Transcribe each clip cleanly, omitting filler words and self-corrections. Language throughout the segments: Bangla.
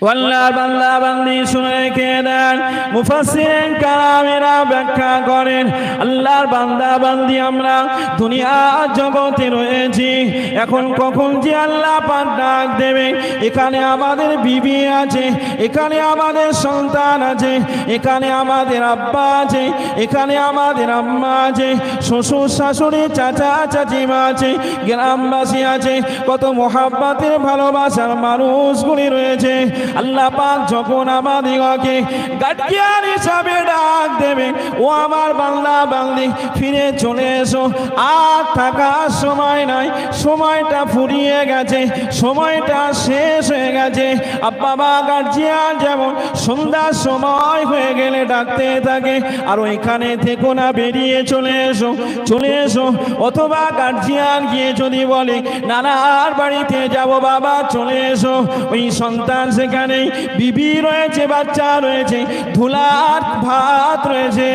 আল্লাহর বান্দা বান্দি শুনে রেখে দেন, মুফাসসিরিন কারামেরা ব্যাখ্যা করেন, আল্লাহর বান্দা বান্দি আমরা দুনিয়া জগতে রয়েছি, এখন কখন যে আল্লাহ পাক ডাক দেবে, এখানে আমাদের বিবি আছে, এখানে আমাদের সন্তান আছে, এখানে আমাদের আব্বা আছে, এখানে আমাদের আম্মা আছে, শ্বশুর শাশুড়ি চাচা চাচিমা আছে, গ্রামবাসী আছে, কত মহাব্বতের ভালোবাসার মানুষগুলি রয়েছে। আল্লাহ পাক যখন আমাদিগকে গার্ডিয়ান হিসাবে ডাক দেবেন, ও আমার বান্দা বান্দি ফিরে চলে এসো, আর থাকার সময় নাই, সময়টা ফুরিয়ে গেছে, সময়টা শেষ হয়ে গেছে। আব্বা মা গার্জিয়ান যেমন সন্ধ্যার সময় হয়ে গেলে ডাকতে থাকে, আর ওইখানে থেকো না, বেরিয়ে চলে এসো, চলে এসো। অথবা গার্জিয়ান গিয়ে যদি বলে নানার বাড়িতে যাব, বাবা চলে এসো, ওই সন্তান সেখানে বিবি রয়েছে, বাচ্চা রয়েছে, ধুলার ভাত রয়েছে,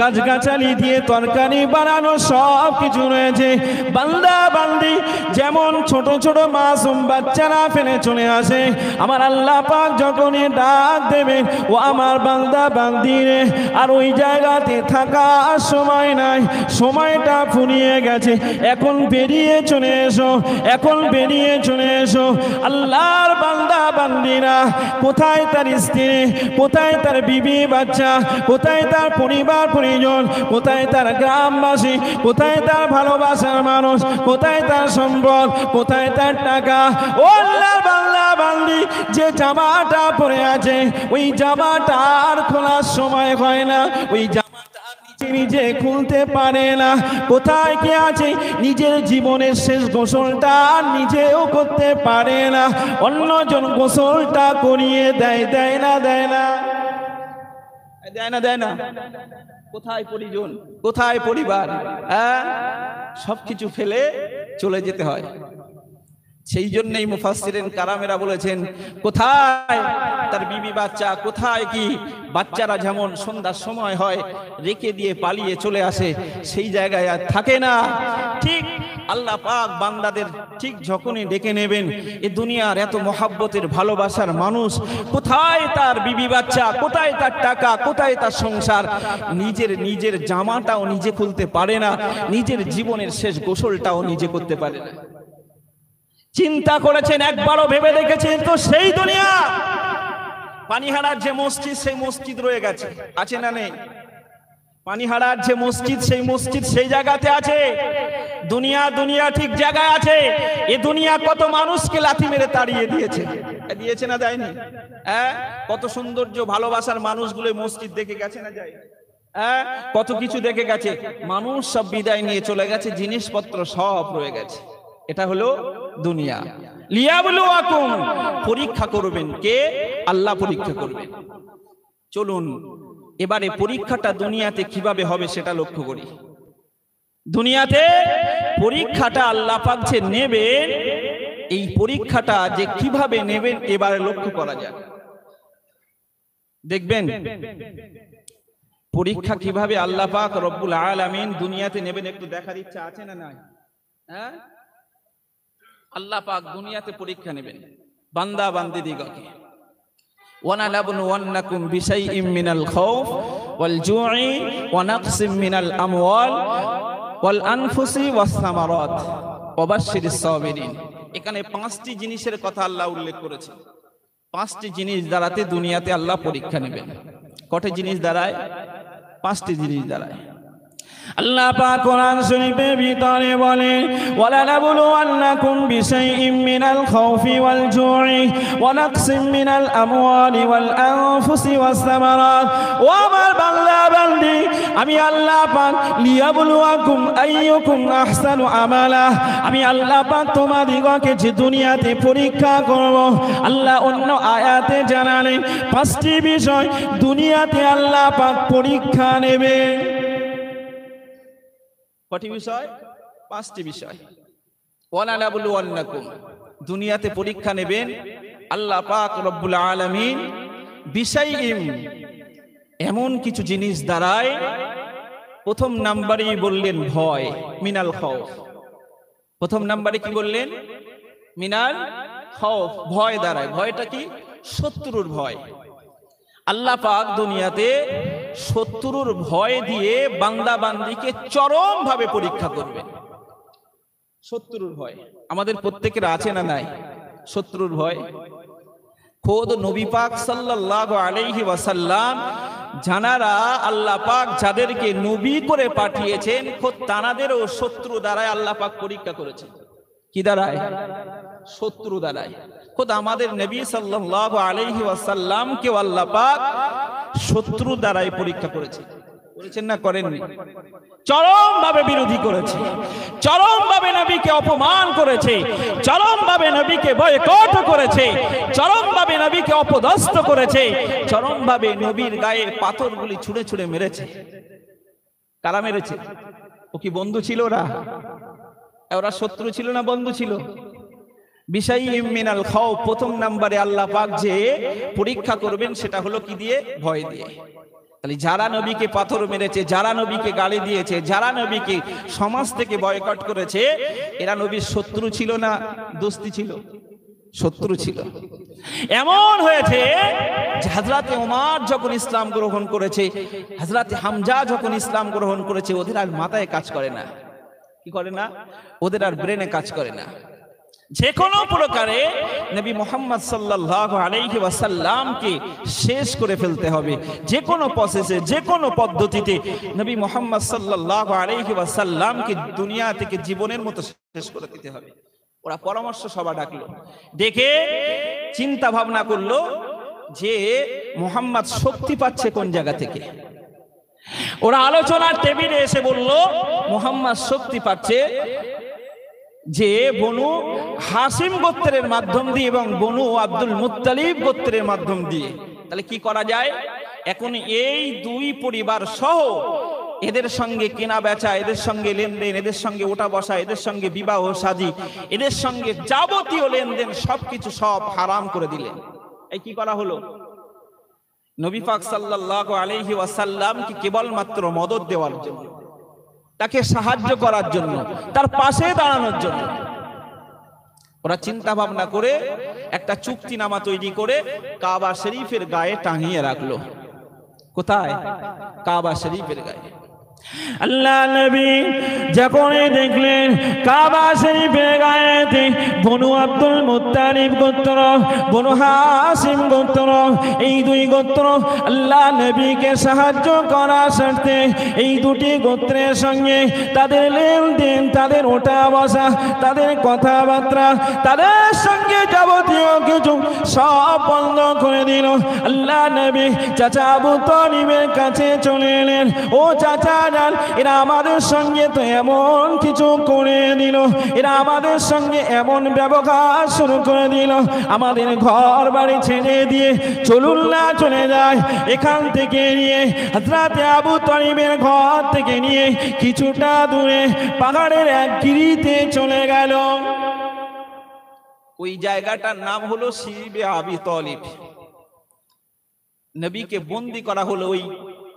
গাছগাছালি দিয়ে তরকারি বানানো সব কিছু রয়েছে। বান্দা বান্দি যেমন ছোট ছোট মাসুম বাচ্চারা ফেলে চলে আসে, আমার আল্লাহ পাক যখনই ডাক দেবেন, ও আমার বান্দা বান্দি রে, আর ওই জায়গাতে থাকার সময় নাই, সময়টা ফুরিয়ে গেছে, এখন বেরিয়ে চলে এসো, এখন বেরিয়ে চলে এসো। আল্লাহর বান্দা বান্দিরা কোথায় তার স্ত্রী, কোথায় তার বিবি বাচ্চা, কোথায় তার পরিবার পরিজন, কোথায় তার গ্রামবাসী, কোথায় তার ভালোবাসার মানুষ, কোথায় তার সম্পদ, কোথায় তার টাকা। ও আল্লাহর বান্দা বান্দি, যে জামাটা পরে আছে, ওই জামাটা আর খোলার সময় হয় না, ওই জামাটা নিজে খুলতে পারে না। কোথায় কে আছে, নিজের জীবনের শেষ গোসলটা নিজেও করতে পারে না, অন্যজন গোসলটা করিয়ে দেয়, দেয় না, দেয় না, দেয় না, দেয় না। কোথায় পরিজন, কোথায় পরিবার, হ্যাঁ, সবকিছু ফেলে চলে যেতে হয়। সেই জন্যই মুফাসসিরিন কারামেরা বলেছেন, কোথায় তার বিবি বাচ্চা, কোথায় কি বাচ্চারা যেমন সন্ধ্যার সময় হয় রেখে দিয়ে পালিয়ে চলে আসে, সেই জায়গায় আর থাকে না। ঠিক আল্লাহ পাক বান্দাদের ঠিক যখনই ডেকে নেবেন, এ দুনিয়ার এত মহাব্বতের ভালোবাসার মানুষ, কোথায় তার বিবি বাচ্চা, কোথায় তার টাকা, কোথায় তার সংসার, নিজের জামাটাও নিজে খুলতে পারে না, নিজের জীবনের শেষ গোসলটাও নিজে করতে পারে না। চিন্তা করেছেন, একবারও ভেবে দেখেছেন তো সেই দুনিয়া? পানিহারার যে মসজিদ, সেই মসজিদ রয়ে গেছে, আছে না নেই? পানিহারার যে মসজিদ, সেই মসজিদ সেই জায়গাতে আছে। দুনিয়া ঠিক জায়গায় আছে। এ দুনিয়া কত মানুষকে লাথি মেরে তাড়িয়ে দিয়েছে, দিয়েছে না দেয়নি? হ্যাঁ, কত সৌন্দর্য ভালোবাসার মানুষগুলো মসজিদ দেখে গেছে না যায়? হ্যাঁ, কত কিছু দেখে গেছে। মানুষ সব বিদায় নিয়ে চলে গেছে, জিনিসপত্র সব রয়ে গেছে। এটা হলো দুনিয়া। লিয়াবলুয়াকুম, পরীক্ষা করবেন কে? আল্লাহ পরীক্ষা করবেন। চলুন এবারে পরীক্ষাটা দুনিয়াতে কিভাবে হবে সেটা লক্ষ্য করি। দুনিয়াতে পরীক্ষাটা আল্লাহ পাক যে নেবেন, এই পরীক্ষাটা যে কিভাবে নেবেন এবারে লক্ষ্য করা যাক। দেখবেন পরীক্ষা কিভাবে আল্লাহ পাক রব্বুল আলামিন দুনিয়াতে নেবেন, একটু দেখার ইচ্ছা আছে না নাই? হ্যাঁ, আল্লাহ পাক দুনিয়াতে পরীক্ষা নেবেন বান্দা বান্দিদিগকে। ওয়ানালাবলুওয়ান্নাকুম বিশাইইম মিনাল খাউফ ওয়াল জু'i ওয়া নাকসিম মিনাল আমওয়াল ওয়াল আনফুসি ওয়াস সামারাত ওয়া বাশশিরিস সাবিরিন। এখানে পাঁচটি জিনিসের কথা আল্লাহ উল্লেখ করেছেন। পাঁচটি জিনিস দ্বারাতে দুনিয়াতে আল্লাহ পরীক্ষা নেবেন। কয়টি জিনিস দ্বারায়? পাঁচটি জিনিস দ্বারায়। আল্লাহ পাক কোরআন শরীফের ভিতরে বলেন, ওয়ালানাবলুওয়ান্নাকুম বিশাইইম মিনাল খাউফি ওয়াল জু'i ওয়া নাকসিম মিনাল আমওয়ালি ওয়াল আনফুসি ওয়াস সামারাত। ও আমার বান্দা বান্দি, আমি আল্লাহ পাক লিয়াবলুয়াকুম আইয়ুকুম আহসানু আমালা, আমি আল্লাহ পাক তোমাদিগকে যে দুনিয়াতে পরীক্ষা করব। আল্লাহ অন্য আয়াতে জানালেন পাঁচটি বিষয় দুনিয়াতে আল্লাহ পাক পরীক্ষা নেবে। কয়টি বিষয়? পাঁচটি বিষয়। ওয়ালানাবলুওয়ান্নাকুম, দুনিয়াতে পরীক্ষা নেবেন আল্লাহ পাক রব্বুল আলামিন বিশাইইম, এমন কিছু জিনিস দ্বারায়। প্রথম নাম্বারেই বললেন ভয়, মিনাল খাউফ। প্রথম নাম্বারে কি বললেন? মিনাল খাউফ, ভয় দ্বারায়। ভয়টা কি? শত্রুর ভয়। আল্লাহ পাক দুনিয়াতে শত্রুর ভয় দিয়ে বান্দা বান্দিকে চরম ভাবে পরীক্ষা করবেন। শত্রুর ভয় আমাদের প্রত্যেকের আছে না নাই? শত্রুর ভয় খোদ নবী পাক সাল্লাল্লাহু আলাইহি ওয়াসাল্লাম জানারা আল্লাহ পাক যাদেরকে নবী করে পাঠিয়েছেন খোদ তানাদেরও শত্রু দ্বারায় আল্লাহ পাক পরীক্ষা করেছেন। কি দ্বারায়? শত্রু দ্বারায়। খোদ আমাদের নবী সাল্লাল্লাহু আলাইহি ওয়াসাল্লামকে আল্লাহ পাক শত্রু দ্বারাই পরীক্ষা করেছেন। করেছেন না করেননি? চরম ভাবে বিরোধী করেছে, চরম ভাবে নবীকে অপমান করেছে, চরম ভাবে নবীকে বয়কট করেছে, চরম ভাবে নবীকে অপদস্থ করেছে, চরম ভাবে নবীর গায়ে পাথরগুলি ছুঁড়ে ছুঁড়ে মেরেছে। কারা মেরেছে? ও কি বন্ধু ছিল? ওরা শত্রু ছিল না বন্ধু ছিল? বিশাইইম মিনাল খাউফ, প্রথম নম্বরে আল্লাহ পাক যে পরীক্ষা করবেন সেটা হলো কি দিয়ে? ভয় দিয়ে। তাহলে যারা নবীকে পাথর মেরেছে, যারা নবীকে গালি দিয়েছে, যারা নবীকে সমাজ থেকে বয়কট করেছে, এরা নবীর শত্রু ছিল না দোস্তি ছিল? শত্রু ছিল। এমন হয়েছে যে হযরতে ওমর যখন ইসলাম গ্রহণ করেছে, হযরতে হামজা যখন ইসলাম গ্রহণ করেছে, ওদের আর মাথায় কাজ করে না। কি করে না? ওদের আর ব্রেনে কাজ করে না। যে কোনো প্রকারে নবী মুহাম্মদ সাল্লাল্লাহু আলাইহি ওয়াসাল্লামকে শেষ করে ফেলতে হবে। যে কোনো প্রসেসে, যে কোনো পদ্ধতিতে নবী মুহাম্মদ সাল্লাল্লাহু আলাইহি ওয়াসাল্লামকে দুনিয়া থেকে জীবনের মতো শেষ করে দিতে হবে। ওরা পরামর্শ সভা ডাকলো, ডেকে চিন্তা ভাবনা করলো যে মুহাম্মদ শক্তি পাচ্ছে কোন জায়গা থেকে। ওরা আলোচনার টেবিলে এসে বলল মুহাম্মদ শক্তি পাচ্ছে যে বনু হাসিম গোত্রের মাধ্যম দিয়ে এবং বনু আব্দুল মুত্তালিব গোত্রের মাধ্যম দিয়ে। তাহলে কি করা যায়? এখন এই দুই পরিবার সহ এদের সঙ্গে কেনা বেচা, এদের সঙ্গে লেনদেন, এদের সঙ্গে ওঠা বসা, এদের সঙ্গে বিবাহ শাদী, এদের সঙ্গে যাবতীয় লেনদেন সবকিছু সব হারাম করে দিলেন। এই কি করা হলো? নবী পাক সাল্লাল্লাহু আলাইহি ওয়াসাল্লামকে কেবলমাত্র মদদ দেওয়ার জন্য, তাকে সাহায্য করার জন্য, তার পাশে দাঁড়ানোর জন্য ওরা চিন্তা ভাবনা করে একটা চুক্তিনামা তৈরি করে কাবা শরীফের গায়ে টাঙিয়ে রাখলো। কোথায়? কাবা শরীফের গায়ে। আল্লাহ নবী যখন দেখলেন কাবা শরীফের গায়েতে বনু আব্দুল মুত্তালিব গোত্র, বনু হাসিম গোত্র, এই দুই গোত্র আল্লাহ নবীকে সাহায্য করার স্বার্থে এই দুটি গোত্রের সঙ্গে তাদের লেনদেন, তাদের ওঠা বসা, তাদের কথাবার্তা, তাদের সঙ্গে যাবতীয় কিছু সব বন্ধ করে দিল। আল্লাহ নবী চাচা আবু তালিবের কাছে চলে এলেন। ও চাচা, এরা আমাদের সঙ্গে তো এমন কিছু করে দিল, এরা আমাদের সঙ্গে এমন ব্যবহার শুরু করে দিল, আমাদের ঘর বাড়ি ছেড়ে দিয়ে চলুন না চলে যায় এখান থেকে নিয়ে হযরতে আবু তালিবের ঘর থেকে নিয়ে কিছুটা দূরে পাহাড়ের এক গিরিতে চলে গেল। ওই জায়গাটার নাম হলো শিবে আবি তালিব। নবীকে বন্দী করা হলো, ওই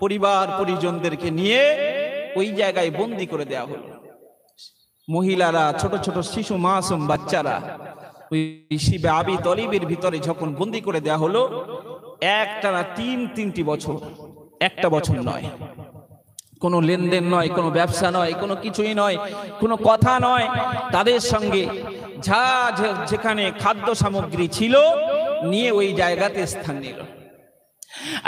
পরিবার পরিজনদেরকে নিয়ে ওই জায়গায় বন্দী করে দেয়া হলো। মহিলারা, ছোট ছোট শিশু, মাসুম বাচ্চারা ওই শিবে আবি তালিবের ভিতরে যখন বন্দী করে দেয়া হলো, একটানা তিনটি বছর, একটা বছর নয়, কোনো লেনদেন নয়, কোনো ব্যবসা নয়, কোনো কিছুই নয়, কোনো কথা নয়, তাদের সঙ্গে যা যেখানে খাদ্য সামগ্রী ছিল নিয়ে ওই জায়গাতে স্থান নিল।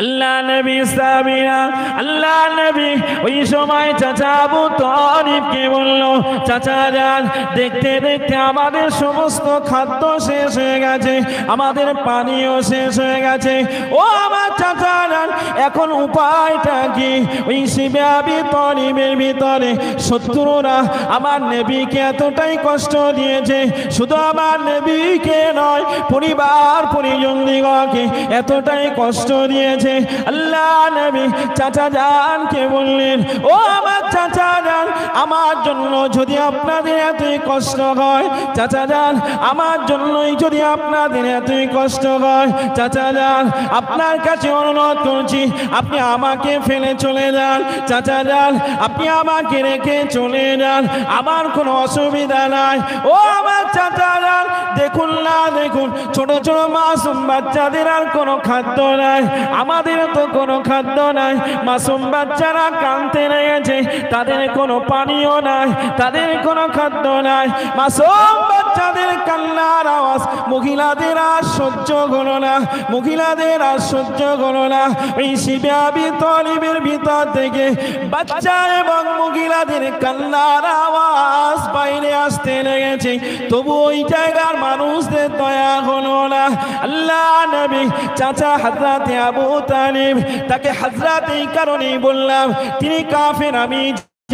আল্লাহ নবী সাহাবীরা, আল্লাহ নবী ওই সময় চাচা আবু তালিবকে বলল, চাচা যান, দেখতে দেখতে আমাদের সমস্ত খাদ্য শেষ হয়ে গেছে, আমাদের পানিও শেষ হয়ে গেছে। ও আমার চাচা যান, এখন উপায়টা কি? ওই শিবে আবি তালিবের ভিতরে শত্রুরা আমার নবীকে এতটাই কষ্ট দিয়েছে, শুধু আমার নবীকে নয়, পরিবার পরিজনদিগকে এতটাই কষ্ট দিয়েছে। আল্লাহ নবী চাচা জানকে বললেন, ও আমার চাচা জান, আমার জন্য যদি আপনাদের এতই কষ্ট হয়, চাচা জান, আমার জন্যই যদি আপনাদের এতই কষ্ট হয়, চাচা জান, আপনার কাছে অনুরোধ করছি, আপনি আমাকে ফেলে চলে যান। চাচা জান, আপনি আমাকে রেখে চলে যান, আমার কোনো অসুবিধা নাই। ও আমার চাচা জান, দেখুন না, দেখুন ছোট ছোট মাসুম বাচ্চাদের আর কোনো খাদ্য নাই, আমাদের তো কোনো খাদ্য নাই। মাসুম বাচ্চারা কাঁদতে লেগেছে, তাদের কোনো পানীয় নাই, তাদের কোনো খাদ্য নাই। মাসুম বাচ্চাদের কান্নার আওয়াজ মহিলাদের আর সহ্য হলো না, মহিলাদের আর সহ্য হলো না। ওই শিবে আবি তালিবের ভিতর থেকে বাচ্চা এবং মহিলাদের কান্নার আওয়াজ বাইরে আসতে লেগেছে, তবু ওই জায়গার মানুষদের দয়া হলো না। আল্লাহ নবী চাচা হযরত আবু তালিব, তাকে হযরত এই কারণেই বললাম, তিনি কাফের আমি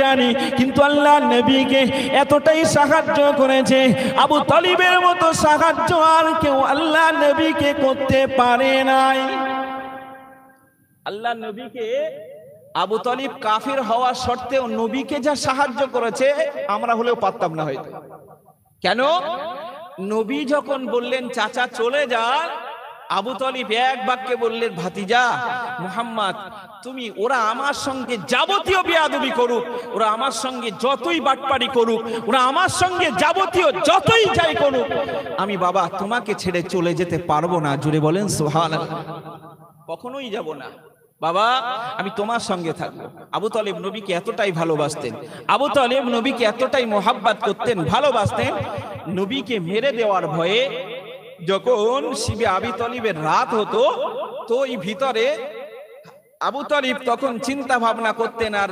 জানি, কিন্তু আল্লাহ নবীকে এতটাই সাহায্য করেছে, আবু তালিবের মতো সাহায্য আর কেউ আল্লাহ নবীকে করতে পারে নাই। আল্লাহ নবীকে আবু তালিব কাফির হওয়া সত্ত্বেও নবীকে যা সাহায্য করেছে, আমরা হলেও পারতাম না হয়তো। কেন? নবী যখন বললেন চাচা চলে যা, আবু তালিব এক বাক্যে বললেন, ভাতিজা মুহাম্মদ, তুমি, ওরা আমার সঙ্গে যাবতীয় বেয়াদবি করুক, ওরা আমার সঙ্গে যতই বাটপাড়ি করুক, ওরা আমার সঙ্গে যাবতীয় যতই যাই করুক, আমি বাবা তোমাকে ছেড়ে চলে যেতে পারবো না। জুড়ে বলেন সুবহানাল্লাহ। কখনোই যাব না বাবা, আমি তোমার সঙ্গে থাকবো। আবু তালিব নবীকে এতটাই ভালোবাসতেন, আবু তালিব নবীকে এতটাই মোহাব্বত করতেন, ভালোবাসতেন, নবীকে মেরে দেওয়ার ভয়ে যখন শিবে আবি তালিবের রাত হতো, তো এই ভিতরে আবু তালিব তখন চিন্তা ভাবনা করতেন, আর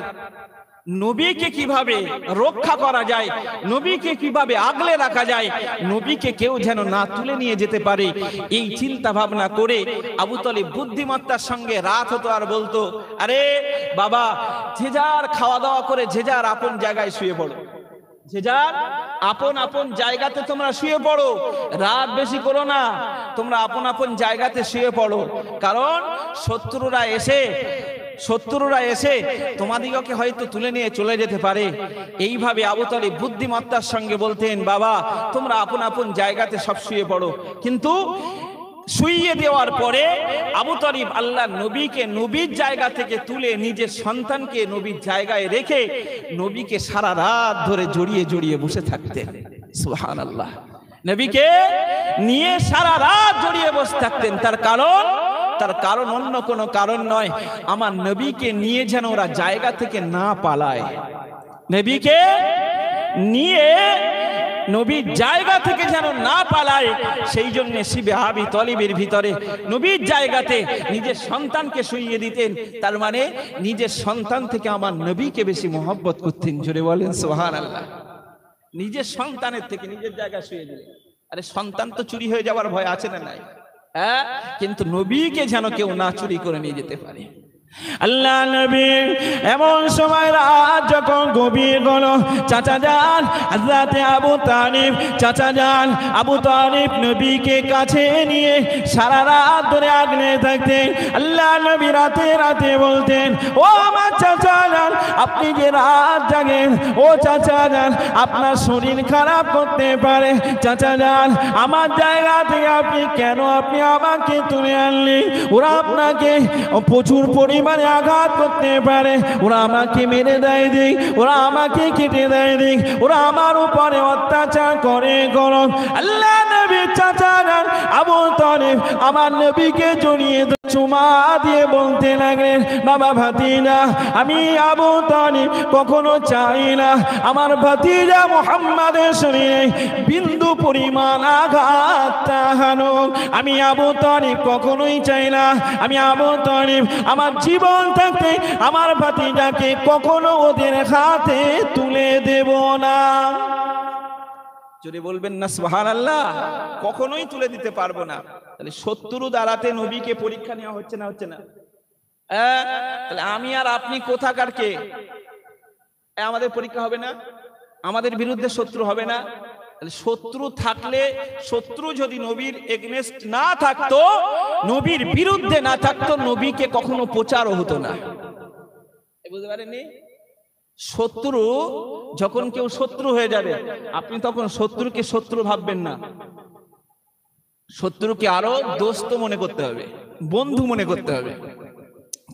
নবীকে কিভাবে রক্ষা করা যায়, নবীকে কিভাবে আগলে রাখা যায়, নবীকে কেউ যেন না তুলে নিয়ে যেতে পারে, এই চিন্তা ভাবনা করে আবু তালিব বুদ্ধিমত্তার সঙ্গে রাত হতো আর বলতো, আরে বাবা, যে যার খাওয়া দাওয়া করে যে যার আপন জায়গায় শুয়ে পড়ো, যে যার আপন আপন জায়গাতে তোমরা শুয়ে পড়ো, রাত বেশি করো না, তোমরা আপন আপন জায়গাতে শুয়ে পড়ো, কারণ শত্রুরা এসে তোমাদিগকে হয়তো তুলে নিয়ে চলে যেতে পারে। এইভাবে আবু তালিব বুদ্ধিমত্তার সঙ্গে বলতেন, বাবা তোমরা আপন আপন জায়গাতে সব শুয়ে পড়ো। কিন্তু শুইয়ে দেওয়ার পরে আবু তালিব আল্লাহ নবীকে নবীর জায়গা থেকে তুলে নিজের সন্তানকে নবীর জায়গায় রেখে নবীকে সারা রাত ধরে জড়িয়ে জড়িয়ে বসে থাকতেন। সুবহানাল্লাহ। নবীকে নিয়ে সারা রাত জড়িয়ে বসে থাকতেন। তার কারণ অন্য কোনো কারণ নয়, আমার নবীকে নিয়ে যেন ওরা জায়গা থেকে না পালায়, নবীকে নিয়ে নবীর জায়গা থেকে যেন না পালায়, সেই জন্য শিবে আবি তালিবের ভিতরে নবীর জায়গাতে নিজের সন্তানকে শুইয়ে দিতেন। তার মানে নিজের সন্তান থেকে আমার নবীকে বেশি মহব্বত করতেন। জোরে বলেন সুবহানাল্লাহ। নিজের সন্তানের থেকে নিজের জায়গা শুয়ে দিলেন। আরে সন্তান তো চুরি হয়ে যাওয়ার ভয় আছে না নাই? হ্যাঁ, কিন্তু নবীকে যেন কেউ না চুরি করে নিয়ে যেতে পারে। আল্লাহ নবী এমন সময় রাত যখন গভীর হলো, চাচা যান হযরত আবু তালিব, চাচা যান আবু তালিব নবীকে কাছে নিয়ে সারা রাত ধরে আগলে থাকতেন। আল্লাহ নবী রাতে রাতে বলতেন, ও আমার চাচা যান, আপনি যে রাত জাগেন, ও চাচা যান, আপনার শরীর খারাপ করতে পারে, চাচা যান আমার জায়গা থেকে আপনি কেন আমাকে তুলে আনলেন? ওরা আপনাকে প্রচুর পরিমাণে আঘাত করতে পারে, ওরা আমাকে মেরে দেয় দিক, ওরা আমাকে কেটে দেয় দিক, ওরা আমার উপরে অত্যাচার করে গরম। আল্লাহ নবী চাচা যান আবু তালিব আমার নবীকে জড়িয়ে চুমা দিয়ে বলতে লাগলেন, বাবা ভাতিজা, আমি আবু তালিব কখনো চাই না আমার ভাতিজা মুহাম্মাদের শরীরে বিন্দু পরিমাণ আঘাত হানুক। আমি আবু তালিব কখনোই চাই না, আমি আবু তালিব আমার জীবন থাকতে আমার ভাতিজাকে কখনো ওদের হাতে তুলে দেব না। যদি বলবেন না সুবহানাল্লাহ, কখনোই তুলে দিতে পারবো না। তাহলে শত্রু দ্বারাতে নবীকে পরীক্ষা নেওয়া হচ্ছে না, হচ্ছে না? তাহলে আমি আর আপনি কোথাকার কে? আমাদের পরীক্ষা হবে না? আমাদের বিরুদ্ধে শত্রু হবে না? তাহলে শত্রু থাকলে, শত্রু যদি নবীর এগেনস্ট না থাকতো, নবীর বিরুদ্ধে না থাকতো, নবীকে কখনো প্রচারও হতো না। বুঝতে পারেননি? শত্রু যখন কেউ শত্রু হয়ে যাবে, আপনি তখন শত্রুকে শত্রু ভাববেন না, শত্রুকে আরো দোস্ত মনে করতে হবে, বন্ধু মনে করতে হবে।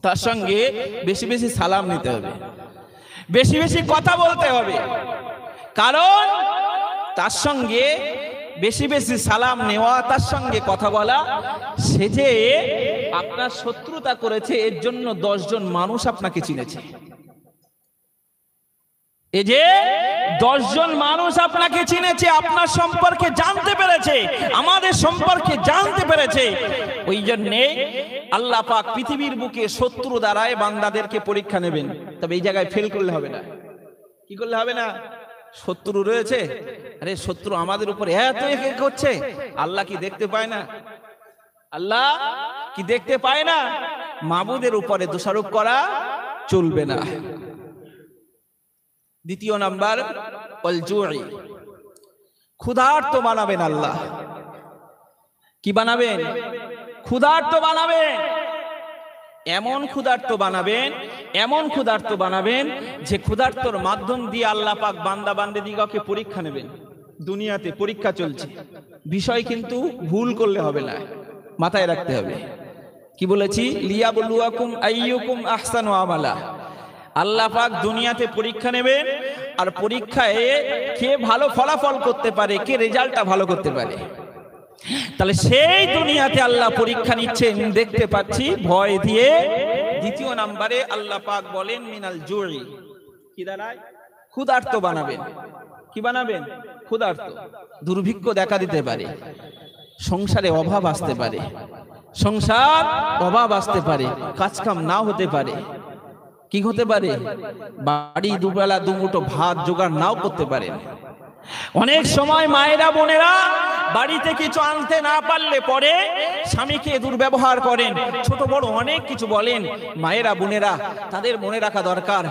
তার সঙ্গে বেশি বেশি সালাম নিতে হবে, বেশি বেশি কথা বলতে হবে। কারণ তার সঙ্গে বেশি বেশি সালাম নেওয়া, তার সঙ্গে কথা বলা, সে যে আপনার শত্রুতা করেছে এর জন্য 10 জন মানুষ আপনাকে চিনেছে। এই যে 10 জন মানুষ আপনাকে চিনেছে, আপনার সম্পর্কে জানতে পেরেছে, আমাদের সম্পর্কে জানতে পেরেছে। ওই জন্যে আল্লাহ পাক পৃথিবীর বুকে শত্রু দ্বারায় বান্দাদেরকে পরীক্ষা নেবেন। তবে এই জায়গায় ফেল করলে হবে না। কি করলে হবে না? শত্রু রয়েছে, আরে শত্রু আমাদের উপর এত করছে, আল্লাহ কি দেখতে পায় না? আল্লাহ কি দেখতে পায় না? মাবুদের উপরে দোষারোপ করা চলবে না। দ্বিতীয় নাম্বার, অলজুই, ক্ষুধার্ত বানাবেন আল্লাহ। কি বানাবেন? ক্ষুধার্ত বানাবেন। এমন ক্ষুধার্ত বানাবেন, এমন ক্ষুধার্ত বানাবেন যে ক্ষুধার্তর মাধ্যম দিয়ে আল্লাহ পাক বান্দা বান্দিদিগকে পরীক্ষা নেবেন। দুনিয়াতে পরীক্ষা চলছে, বিষয় কিন্তু ভুল করলে হবে না, মাথায় রাখতে হবে। কি বলেছি? লিয়াবলুয়াকুম আইয়ুকুম আহসানু আমালা। আল্লাহ পাক দুনিয়াতে পরীক্ষা নেবেন, আর পরীক্ষায় কে ভালো ফলাফল করতে পারে, কে রেজাল্টটা ভালো করতে পারে। তাহলে সেই দুনিয়াতে আল্লাহ পরীক্ষা নিচ্ছেন, দেখতে পাচ্ছি, ভয় দিয়ে। দ্বিতীয় নাম্বারে আল্লাহ পাক বলেন মিনাল জুই, কি দাঁড়ায়? ক্ষুধার্ত বানাবেন। কি বানাবেন? ক্ষুধার্ত। দুর্ভিক্ষ দেখা দিতে পারে, সংসারে অভাব আসতে পারে, সংসার অভাব আসতে পারে, কাজকাম নাও হতে পারে। কি হতে পারে? বাড়ি দুবেলা দুমুঠো ভাত জোগাড় নাও করতে পারে। অনেক সময় মায়েরা বোনেরা বাড়িতে কিছু আনতে না পারলে পরে স্বামীকে দুর্ব্যবহার করেন, ছোট বড় অনেক কিছু বলেন। মায়েরা বোনেরা তাদের মনে রাখা দরকার,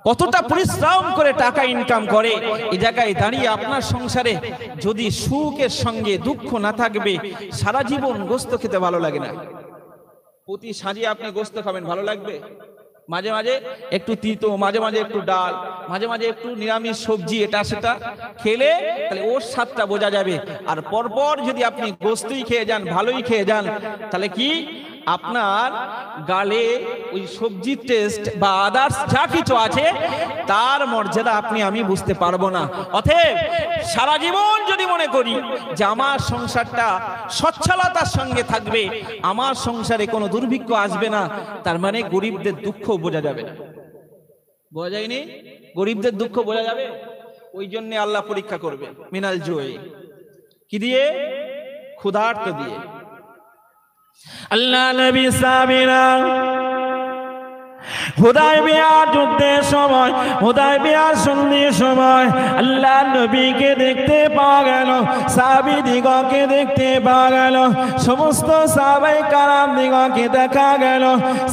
কতটা পরিশ্রম করে টাকা ইনকাম করে। এই জায়গায় দাঁড়িয়ে আপনার সংসারে যদি সুখের সঙ্গে দুঃখ না থাকবে, সারা জীবন গোস্ত খেতে ভালো লাগে না। প্রতি সাজিয়ে আপনি গোস্ত খাবেন, ভালো লাগবে? মাঝে মাঝে একটু তিতো, মাঝে মাঝে একটু ডাল, মাঝে মাঝে একটু নিরামিষ সবজি, এটা সেটা খেলে তাহলে ওর স্বাদটা বোঝা যাবে। আর পরপর যদি আপনি গোস্তই খেয়ে যান, ভালোই খেয়ে যান, তাহলে কি আপনার গালে ওই সবজির টেস্ট বা আদার্স যা কিছু আছে তার মর্যাদা আপনি আমি বুঝতে পারবো না। অতএব সারা জীবন যদি মনে করি যে আমার সংসারটা সচ্ছলতার সঙ্গে থাকবে, আমার সংসারে কোনো দুর্ভিক্ষ আসবে না, তার মানে গরিবদের দুঃখ বোঝা যাবে না। বোঝা যায়নি? গরিবদের দুঃখ বোঝা যাবে? ওই জন্য আল্লাহ পরীক্ষা করবে মিনাল জুই। কি দিয়ে? ক্ষুধার্ত দিয়ে। আল্লাহ নবী সাহাবীরা হুদায়বিয়ার যুদ্ধের সময়, হুদায়বিয়ার সন্ধির সময় আল্লাহ নবীকে দেখতে পাওয়া গেল, সাহাবীদিগকে দেখতে পাওয়া গেল, সমস্ত সাহাবায়ে কারাম দিগকে দেখা গেল।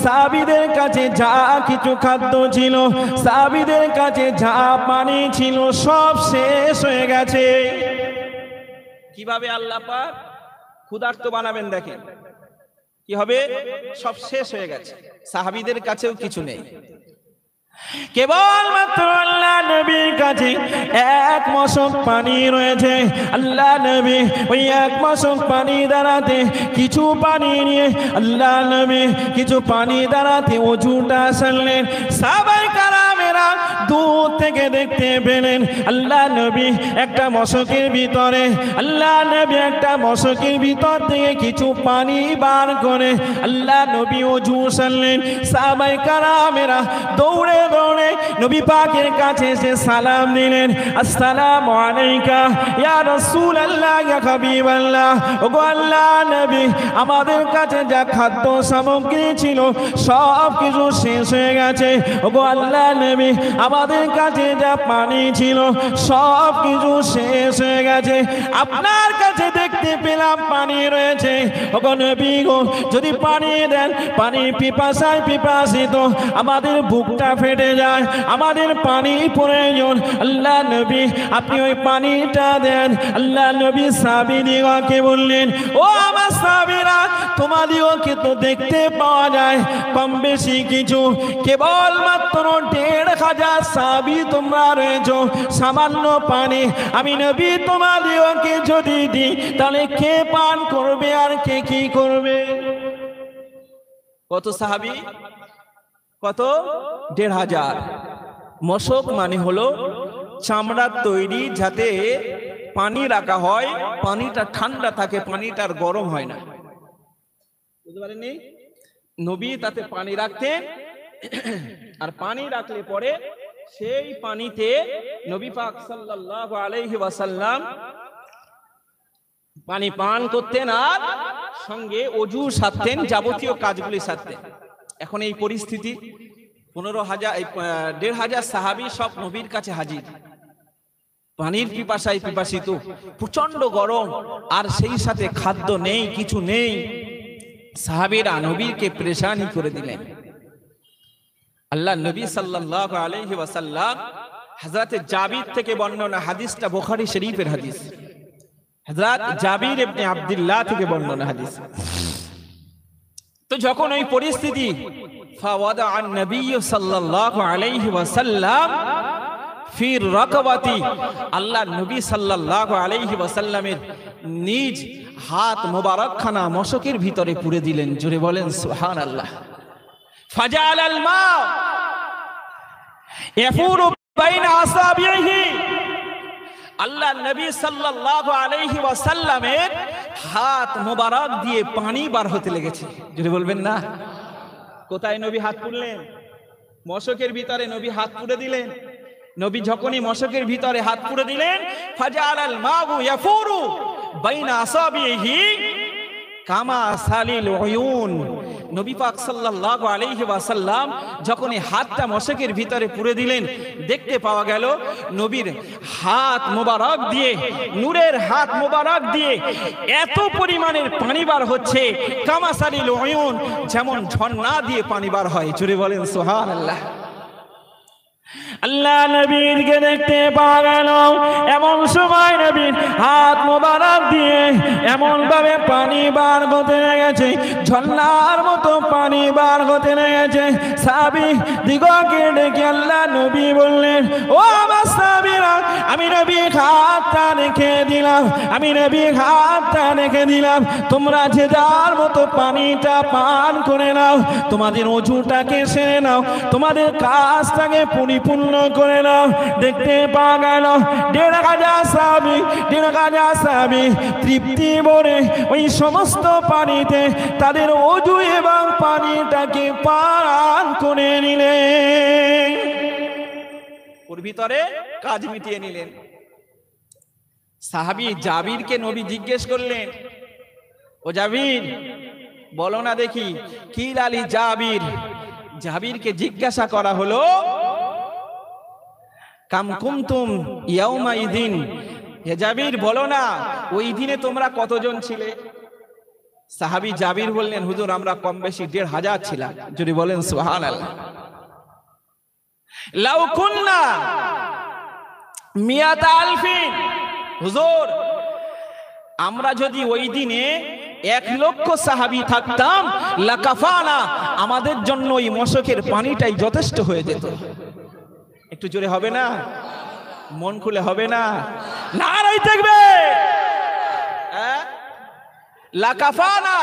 সাহাবীদের কাছে যা কিছু খাদ্য ছিল, সাহাবীদের কাছে যা পানি ছিল, সব শেষ হয়ে গেছে। কিভাবে আল্লাহ পাক ক্ষুধার্ত বানাবেন দেখেন। কি হবে? সব শেষ হয়ে গেছে, সাহাবীদের কাছেও কিছু নেই। কেবলমাত্র আল্লাহ নবীর কাছে এক মশক পানি রয়েছে। আল্লাহ নবী ওই এক মশক পানি দ্বারাতে, কিছু পানি নিয়ে আল্লাহ নবী কিছু পানি দ্বারাতে ওযুটা সারলেন। সাহাবায়ে কারামেরা দূর থেকে দেখতে পেলেন আল্লাহ নবী একটা মশকের ভিতরে, আল্লাহ নবী একটা মশকের ভিতর থেকে কিছু পানি বার করে আল্লাহ নবী ওযু সারলেন। সাহাবায়ে কারামেরা দৌড়ে দৌড়ে নবী পাকের কাছে এসে সালাম দিলেন, আসসালামু আলাইকা ইয়া রাসূলুল্লাহ, ইয়া হাবিবাল্লাহ। ওগো আল্লাহ নবী, আমাদের কাছে যা খাদ্য সামগ্রী ছিল সব কিছু শেষ হয়ে গেছে। ওগো আল্লাহ নবী, আমাদের কাছে যা পানি ছিল সব কিছু শেষ হয়ে গেছে। আপনার কাছে দেখতে দেখতে পেলাম পানি রয়েছে, ওগো নবী গো যদি পানি দেন, পানি পিপাসায় পিপাসিত, আমাদের বুকটা ফেটে যায়, আমাদের পানি প্রয়োজন। আল্লাহ নবী আপনি ওই পানিটা দেন। আল্লাহ নবী সাহাবীদিগকে বললেন, ও আমার সাহাবীরা, তোমাদিগকে তো দেখতে পাওয়া যায় কম বেশি কিছু, কেবলমাত্র ১৫০০ সাহাবী তোমরা রয়েছ, সামান্য পানি আমি নবী তোমাদিগকে যদি দিই তাহলে কে পান করবে আর কে কি করবে? কত সাহাবী? কত? ১৫০০। মশক মানে হলো চামড়ার তৈরি, যাতে পানি রাখা হয়, পানিটা ঠান্ডা থাকে, পানিটার গরম হয় না। বুঝতে পারেননি? নবী তাতে পানি রাখতেন, আর পানি রাখলে পরে সেই পানিতে নবী পাক সাল্লাল্লাহু আলাইহি ওয়াসাল্লাম পানি পান করতেন, আর সঙ্গে অজু সারতেন, যাবতীয় কাজগুলি সারতেন। এখন এই পরিস্থিতি ১৫০০ সাহাবী সব নবীর কাছে হাজির, পানির পিপাসায় পিপাসিত, প্রচন্ড গরম, আর সেই সাথে খাদ্য নেই, কিছু নেই। সাহাবীরা নবীকে পরেশানি করে দিলেন। আল্লাহ নবী সাল্লাল্লাহু আলাইহি ওয়াসাল্লাম, হযরত জাবির থেকে বর্ণনা, হাদিসটা বুখারী শরীফের হাদিস, হযরত জাবির ইবনে আব্দুল্লাহ থেকে বর্ণনা হাদিস। তো যখন ওই পরিস্থিতি, ফাওয়াদা আন নবী সাল্লাল্লাহু আলাইহি ওয়াসাল্লাম ফি রাকবাতি, আল্লাহ নবী সাল্লাল্লাহু আলাইহি ওয়াসাল্লামের নিজ হাত মোবারকখানা মশকের ভিতরে পুরে দিলেন। জোরে বলেন সুবহানাল্লাহ। ফাজালাল মা ইয়াফুরু বাইনা আসাবিহি, আল্লাহ নবী সাল্লাল্লাহু আলাইহি ওয়াসাল্লামের হাত মোবারক দিয়ে পানি বার হতে লেগেছে। যদি বলবেন না, কোথায় নবী হাত পুরলেন? মশকের ভিতরে নবী হাত পুরে দিলেন। নবী যখনই মশকের ভিতরে হাত পুরে দিলেন, ফাজালাল মাউ ইয়াফুরু বাইনা আসাবিহি কামা সালিল উয়ুন, নবী পাক সাল্লাল্লাহু আলাইহি ওয়াসাল্লাম যখন এই হাতটা মশকের ভিতরে পুরে দিলেন, দেখতে পাওয়া গেল নবীর হাত মোবারক দিয়ে, নূরের হাত মোবারক দিয়ে এত পরিমাণের পানি বার হচ্ছে, কামা সালিল উয়ুন, যেমন ঝর্ণা দিয়ে পানি বার হয়। জোরে বলেন সুবহানাল্লাহ। আল্লাহ নবীকে দেখতে পাওয়া গেল, এমন সময় নবীর হাত মোবারক দিয়ে এমন ভাবে পানি বার হতে লেগেছে, ঝর্ণার মতো পানি বার হতে লেগেছে। সাহাবী দিগকে ডেকে আল্লাহ নবী বললেন, ও আমার সাহাবীরা, আমি নবী হাতটা রেখে দিলাম, আমি নবী হাতটা রেখে দিলাম, তোমরা যে যার মতো পানিটা পান করে নাও, তোমাদের অজুটাকে সেরে নাও, তোমাদের কাজটাকে পরিপূর্ণ করে নাও। দেখতে পাওয়া গেল ১৫০০ সাহাবী তৃপ্তি ভরে ওই সমস্ত পানিতে তাদের অজু এবং পানিটাকে পান করে নিলেন, ওর ভিতরে কাজ মিটিয়ে নিলেন। সাহাবী জাবিরকে নবী জিজ্ঞেস করলেন, ও জাবির, বলো না দেখি, কি লালি জাবির, জাবিরকে জিজ্ঞাসা করা হলো, কাম কুমতুম ইয়াউমা ইদিন, হে জাবির বলো না, ওই দিনে তোমরা কতজন ছিলে? সাহাবী জাবির বললেন, হুজুর আমরা কম বেশি ১৫০০ ছিলাম। যদি বলেন সুবহানাল্লাহ। লাউ কুন্না মিয়াতা আলফিন, হুজুর আমরা যদি ওই দিনে ১,০০,০০০ সাহাবী থাকতাম, লাকাফানা, আমাদের জন্য ওই মশকের পানিটাই যথেষ্ট হয়ে যেত। একটু জোরে হবে না? মন খুলে হবে না? নারায়ে তাকবীর। লাকাফানা,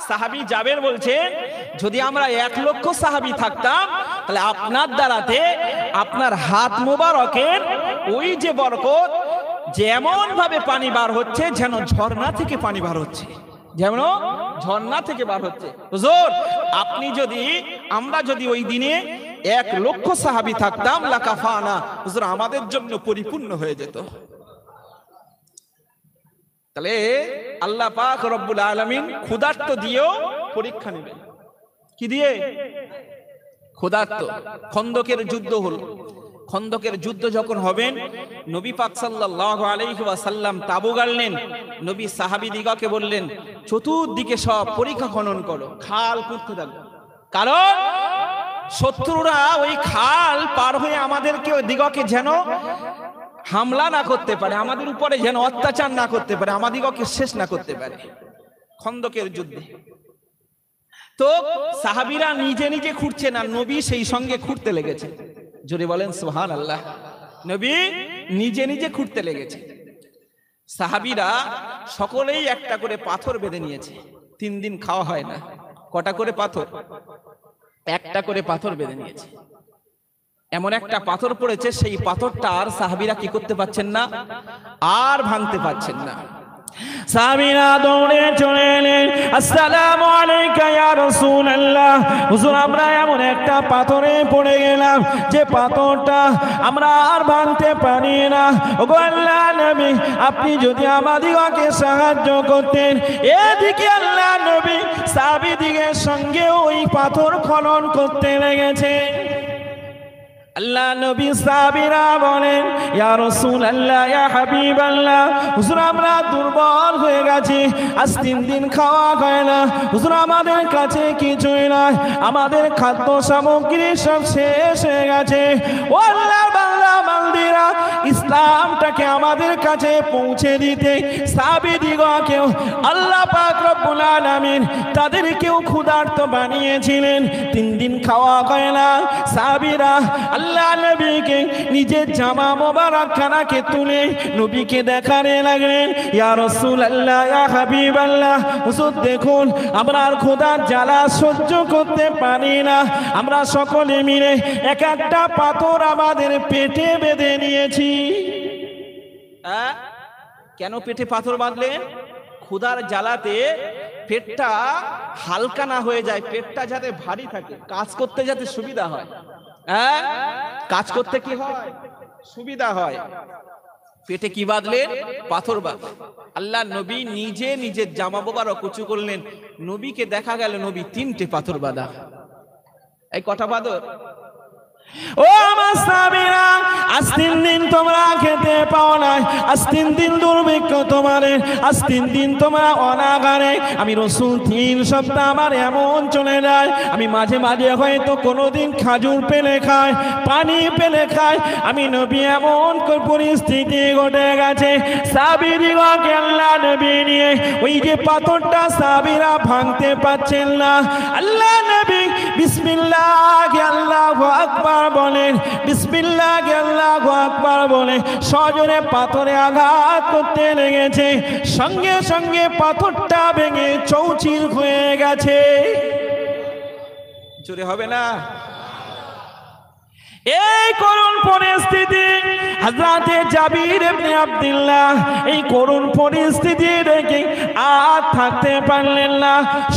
সাহাবী জাবের বলছেন, যদি আমরা ১,০০,০০০ সাহাবী থাকতাম, তাহলে আপনার দ্বারাতে আপনার হাত মোবারকের ওই যে বরকত, যেমন ভাবে পানি বার হচ্ছে, যেন ঝর্ণা থেকে পানি বার হচ্ছে, যেমন ঝর্ণা থেকে বার হচ্ছে। হুজুর আপনি যদি, আমরা যদি ওই দিনে ১,০০,০০০ সাহাবী থাকতাম, লাকাফানা, হুজুর আমাদের জন্য পরিপূর্ণ হয়ে যেত। তাহলে আল্লাহ পাক রব্বুল আলামিন ক্ষুধার্ত দিয়েও পরীক্ষা নেবেন। কি দিয়ে? ক্ষুধার্ত। খন্দকের যুদ্ধ হলো, খন্দকের যুদ্ধ যখন হবেন, নবী পাক সাল্লাল্লাহু আলাইহি ওয়াসাল্লাম তাবু গাড়লেন। নবী সাহাবীদিগকে বললেন, চতুর্দিকে সব পরীক্ষা খনন করো, খাল করতে থাকো, কারণ শত্রুরা ওই খাল পার হয়ে আমাদেরকে দিগকে যেন হামলা না করতে পারে, আমাদের উপরে যেন অত্যাচার না করতে পারে, আমাদিগকে শেষ না করতে পারে। খন্দকের যুদ্ধে তো সাহাবীরা নিজে নিজে খুঁড়ছে না, নবী সেই সঙ্গে খুঁড়তে লেগেছে। জোরে বলেন সুবহানাল্লাহ। নবী নিজে নিজে খুঁড়তে লেগেছে। সাহাবীরা সকলেই একটা করে পাথর বেঁধে নিয়েছে। 3 দিন খাওয়া হয় না। কটা করে পাথর? একটা করে পাথর বেঁধে নিয়েছে। এমন একটা পাথর পড়েছে, সেই পাথরটা আর সাহাবীরা কি করতে পারছেন না, আর ভাঙতে পারছেন না। সাহাবীরা দৌড়ে চলে এলেন, আসসালামু আলাইকা ইয়া রাসূলুল্লাহ, হুজুর আমরা এমন একটা পাথরে পড়ে গেলাম যে পাথরটা আমরা আর ভাঙতে পারি না। ওগো আল্লাহর নবী, আপনি যদি আমাদিগকে সাহায্য করতেন। এদিকে আল্লাহর নবী সাহাবীদের সঙ্গে ওই পাথর খনন করতে লেগেছে। আল্লাহ নবী সাহাবীরা বলেন, ইয়া রাসূলুল্লাহ, ইয়া হাবিবাল্লাহ, হুজুর আমরা দুর্বল হয়ে গেছি, আজ 3 দিন খাওয়া হয় না, হুজুর আমাদের কাছে কিছুই নাই, আমাদের খাদ্য সামগ্রী সব শেষ হয়ে গেছে। ও আল্লাহর বান্দা বান্দীরা, ইসলামটাকে আমাদের কাছে পৌঁছে দিতে সাহাবীদিগকেও আল্লাহ পাক রব্বুল আলামিন তাদেরকেও ক্ষুধার্ত বানিয়েছিলেন। 3 দিন খাওয়া হয় না। সাহাবীরা আল্লাহ নবীকে নিজের জামা মোবারক খানাকে তুলে নবীকে দেখাতে লাগলেন, ইয়া রাসূলুল্লাহ, ইয়া হাবিবাল্লাহ, হুজুর দেখুন আমরা আর ক্ষুধার জ্বালা সহ্য করতে পারি না, আমরা সকলে মিলে এক একটা পাথর আমাদের পেটে বেঁধে নিয়েছি। কেন পেটে পাথর বাঁধলেন? ক্ষুধার জ্বালাতে পেটটা হালকা না হয়ে যায়, পেটটা যাতে ভারী থাকে, কাজ করতে যাতে সুবিধা হয়। কাজ করতে কি হয়? সুবিধা হয়। পেটে কি বাঁধলেন? পাথর বাঁধলেন। আল্লাহ নবী নিজে নিজের জামা মোবারক উঁচু করলেন, নবীকে দেখা গেল নবী 3টে পাথর বাঁধা। এই কটা পাথর? ও আমার সাহাবীরা, আজ 3 দিন তোমরা খেতে পাও নাই, আজ 3 দিন দুর্ভিক্ষ তোমাদের, আজ 3 দিন তোমরা অনাগারে। আমি রাসূল 3 সপ্তাহ আমার এমন চলে যায়, আমি মাঝে মাঝে হয়তো কোনোদিন খাজুর পেলে খাই, পানি পেলে খাই। আমি নবী এমন পরিস্থিতি ঘটে গেছে, সাহাবীদিগকে আল্লাহ নবী নিয়ে ওই যে পাথরটা সাহাবীরা ভাঙতে পারছেন না। আল্লাহ নবী বিসমিল্লাহ আল্লাহু আকবার বলেন, বিসমিল্লাহ আল্লাহু আকবার বলে সজোরে পাথরে আঘাত করতে লেগেছে। সঙ্গে সঙ্গে পাথরটা ভেঙে চৌচির হয়ে গেছে। জোরে হবে না? এই করুণ পরিস্থিতি হযরতে জাবির ইবনে আব্দুল্লাহ এই করুণ পরিস্থিতি দেখে আর থাকতে পারলেন না,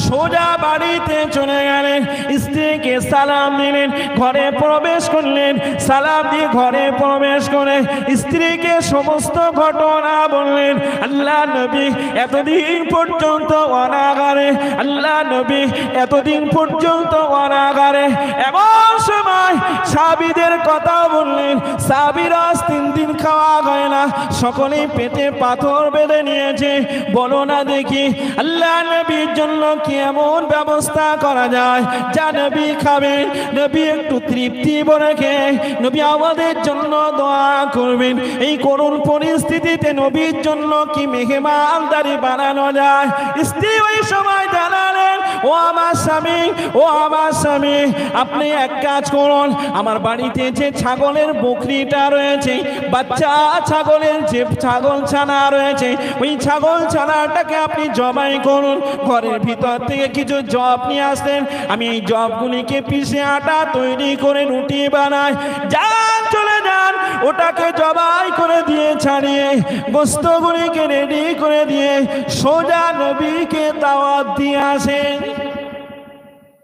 সোজা বাড়িতে চলে গেলেন, স্ত্রীকে সালাম দিলেন, ঘরে প্রবেশ করলেন, সালাম দিয়ে ঘরে প্রবেশ করে স্ত্রীকে সমস্ত ঘটনা বললেন। আল্লাহ নবী এতদিন পর্যন্ত অনাগারে, আল্লাহ নবী এতদিন পর্যন্ত অনাগারে, এমন সময় সাহাবীদের কথা বললেন। সাহাবীরা 3 দিন খাওয়া হয় না, সকলেই পেটে পাথর বেঁধে নিয়েছে। বলো না দেখি আল্লাহ নবীর জন্য কি এমন ব্যবস্থা করা যায় যা নবী খাবেন, নবী একটু তৃপ্তি বলে খেয়ে নবী আমাদের জন্য দোয়া করবেন। এই করুণ পরিস্থিতিতে নবীর জন্য কি মেহমানদারি বানানো যায়? স্ত্রী ওই সময় জানালেন, ও আমার স্বামী, ও আমার স্বামী, আপনি এক কাজ করুন, আমার বাড়িতে যে ছাগলের বকরিটা রয়েছে, বাচ্চা ছাগলের যে ছাগল ছানা রয়েছে, ওই ছাগল ছানাটাকে আপনি জবাই করুন, ঘরের ভিতর থেকে কিছু জব নিয়ে আসেন, আমি এই জবগুলিকে পিষে আটা তৈরি করে রুটি বানাই, যান চলে যান, ওটাকে জবাই করে দিয়ে ছাড়িয়ে গোস্তগুলিকে রেডি করে দিয়ে সোজা নবীকে দাওয়াত দিয়ে আসেন।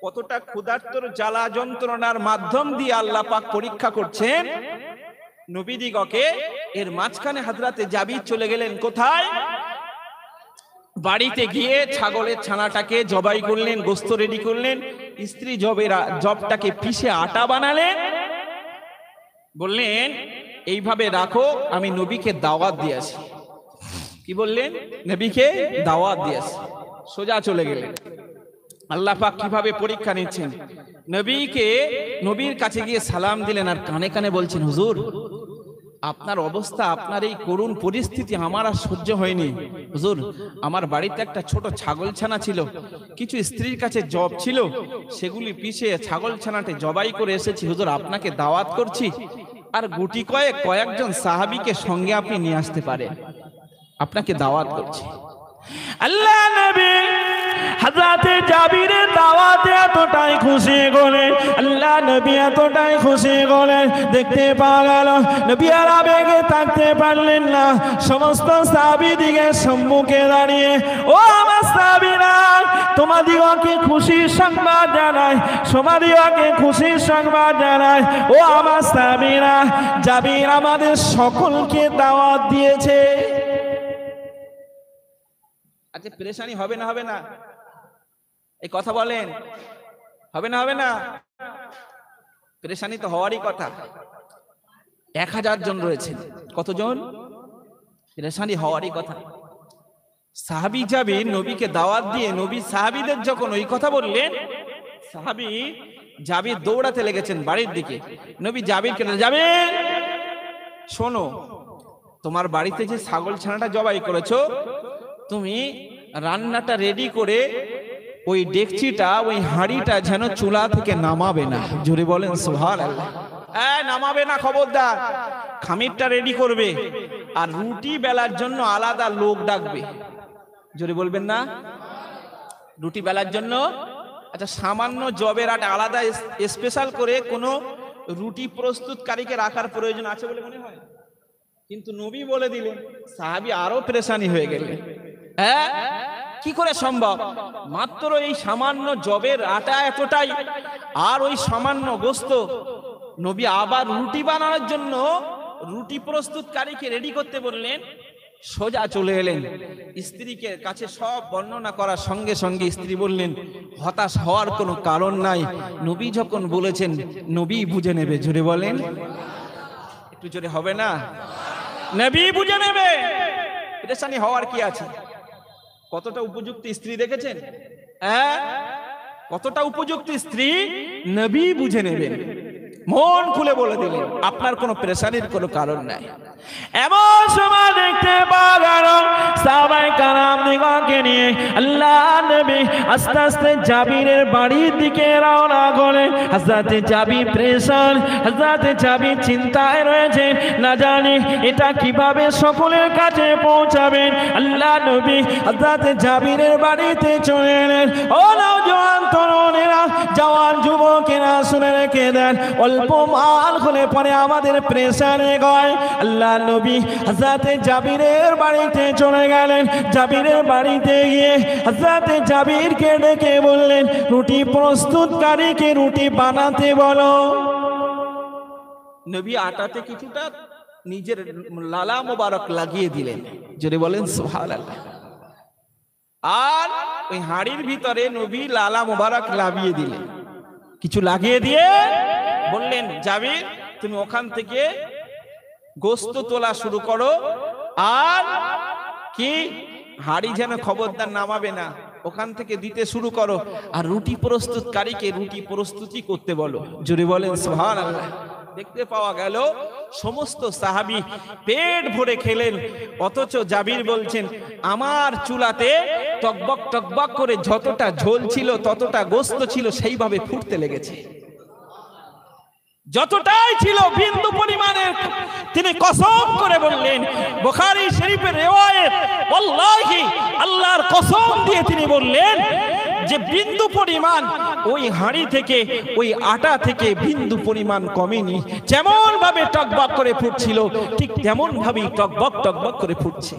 কতটা ক্ষুধার্তর জ্বালা যন্ত্রণার মাধ্যম দিয়ে আল্লাহ পাক পরীক্ষা করছেন নবীদিগকে। এর মাঝখানে হযরতে জাবির চলে গেলেন কোথায়? বাড়িতে গিয়ে ছাগলের ছানাটাকে জবাই করলেন, গোস্ত রেডি করলেন, স্ত্রী জবটাকে পিষে আটা বানালেন, বললেন এইভাবে রাখো, আমি নবীকে দাওয়াত দিয়েছি। কি বললেন? নবীকে দাওয়াত দিয়েছি। সোজা চলে গেলেন। আল্লাহ পাক কিভাবে পরীক্ষা নিচ্ছেন, নবীর কাছে গিয়ে সালাম দিলেন আর কানে কানে বলছেন, হুজুর আপনার অবস্থা, আপনার এই করুণ পরিস্থিতি আমার আর সহ্য হয়নি। হুজুর আমার বাড়িতে একটা ছোট ছাগল ছানা ছিল, কিছু স্ত্রীর কাছে জব ছিল, সেগুলি পিছিয়ে ছাগল ছানাতে জবাই করে এসেছি। হুজুর আপনাকে দাওয়াত করছি, আর গুটি কয়েকজন সাহাবীকে সঙ্গে আপনি নিয়ে আসতে পারেন, আপনাকে দাওয়াত করছি। আল্লাহ নবী হযরতে জাবিরের দাওয়াতে এতটাই খুশি হলেন, আল্লাহ নবী এতটাই খুশি হলেন, দেখতে পাওয়া গেল নবী আর আবেগে থাকতে পারলেন না। সমস্ত সাহাবীদিগের সম্মুখে দাঁড়িয়ে, ও আমার সাহাবীরা, তোমাদিগকে খুশির সংবাদ জানাই, তোমাদিগকে খুশির সংবাদ জানাই। ও আমার সাহাবীরা, জাবির আমাদের সকলকে দাওয়াত দিয়েছে। আচ্ছা পেরেশানি হবে না? হবে না? এই কথা বলেন, হবে না? হবে না? পেরেশানি তো হওয়ারই কথা। 1000 জন রয়েছেন, কতজন? পেরেশানি হওয়ারই কথা। সাহাবী জাবির নবীকে দাওয়াত দিয়ে নবী সাহাবীদের যখন ওই কথা বললেন, সাহাবী জাবির দৌড়াতে লেগেছেন বাড়ির দিকে। নবী জাবিরকে, জাবির শোনো, তোমার বাড়িতে যে ছাগল ছানাটা জবাই করেছো, তুমি রান্নাটা রেডি করে ওই ডেকচিটা, ওই হাঁড়িটা যেন চুলা থেকে নামাবে না। জোরে বলেন সুবহানাল্লাহ। নামাবে না, খবরদার। খামিরটা রেডি করবে, আর রুটি বেলার জন্য আলাদা লোক ডাকবে। জোরে বলবেন না? রুটি বেলার জন্য আচ্ছা সামান্য জবের আটা আলাদা স্পেশাল করে কোনো রুটি প্রস্তুতকারীকে রাখার প্রয়োজন আছে বলে মনে হয়? কিন্তু নবী বলে দিলেন, সাহাবী আরো পেরেশানি হয়ে গেলেন। হ্যাঁ, কি করে সম্ভব? মাত্র এই সামান্য জবের আটা এতটাই, আর ওই সামান্য গোস্ত। নবী আবার রুটি বানানোর জন্য রুটি প্রস্তুতকারীকে রেডি করতে বললেন। সোজা চলে এলেন স্ত্রীকে কাছে, সব বর্ণনা করার সঙ্গে সঙ্গে স্ত্রী বললেন, হতাশ হওয়ার কোনো কারণ নাই, নবী যখন বলেছেন নবী বুঝে নেবে। জোরে বলেন, একটু জোরে হবে না? নবী বুঝে নেবে, পেরেশানি হওয়ার কি আছে? কতটা উপযুক্ত স্ত্রী দেখেছেন? হ্যাঁ, কতটা উপযুক্ত স্ত্রী, নবী বুঝে নেবেন, মন খুলে বলে দিলেন আপনার কোনো পেরেশানির কোনো কারণ নাই। এমন সময় দেখতে পাওয়া গেল সাহাবায়ে কেরাম দিগকে নিয়ে আল্লাহ নবী আস্তে আস্তে জাবিরের বাড়ির দিকে রওনা করলেন। হযরতে জাবির পেরেশান, হযরতে জাবির চিন্তায় রয়েছে, না জানি এটা কিভাবে সকলের কাছে পৌঁছাবেন। আল্লাহ নবী হযরতে জাবিরের বাড়িতে চলে এলেন। ও নওজোয়ান তরুণেরা, জওয়ান যুবকেরা, শুনে রেখে দেন, অল্প মাল হলে পরে আমাদের পেরেশানি হয়। আল্লাহ নবী হযরতে জাবিরের বাড়িতে চলে গেলেন। জাবিরের বাড়িতে গিয়ে হযরতে জাবিরকে ডেকে বললেন, রুটি প্রস্তুতকারীকে রুটি বানাতে বলো। নবী আটাতে কিছুটা নিজের লালা মোবারক লাগিয়ে দিলেন। যদি বলেন সুবহানাল্লাহ। আর ওই হাঁড়ির ভিতরে নবী লালা মোবারক লাগিয়ে দিলেন, কিছু লাগিয়ে দিয়ে বললেন, জাবির তুমি ওখান থেকে গোস্ত তোলা শুরু করো, আর কি হাঁড়ি যেন খবরদার নামাবে না, ওখান থেকে দিতে শুরু করো, আর রুটি প্রস্তুতকারীকে রুটি প্রস্তুতি করতে বলো। জোরে বলেন সুবহানাল্লাহ। দেখতে পাওয়া গেল সমস্ত সাহাবী পেট ভরে খেলেন, অথচ জাবির বলছেন আমার চুলাতে টকবক টকবক করে যতটা ঝোল ছিল, ততটা গোস্ত ছিল, সেইভাবে ফুটতে লেগেছে। যতটাই ছিল বিন্দু পরিমাণের, তিনি কসম করে বললেন, বুখারী শরীফের রিওয়ায়াত, ওয়াল্লাহি আল্লাহর কসম দিয়ে তিনি বললেন যে বিন্দু পরিমাণ ওই হাঁড়ি থেকে, ওই আটা থেকে বিন্দু পরিমাণ কমেনি। যেমন ভাবে টকবক করে ফুটছিল, ঠিক তেমন ভাবেই টকবক টকবক করে ফুটছে।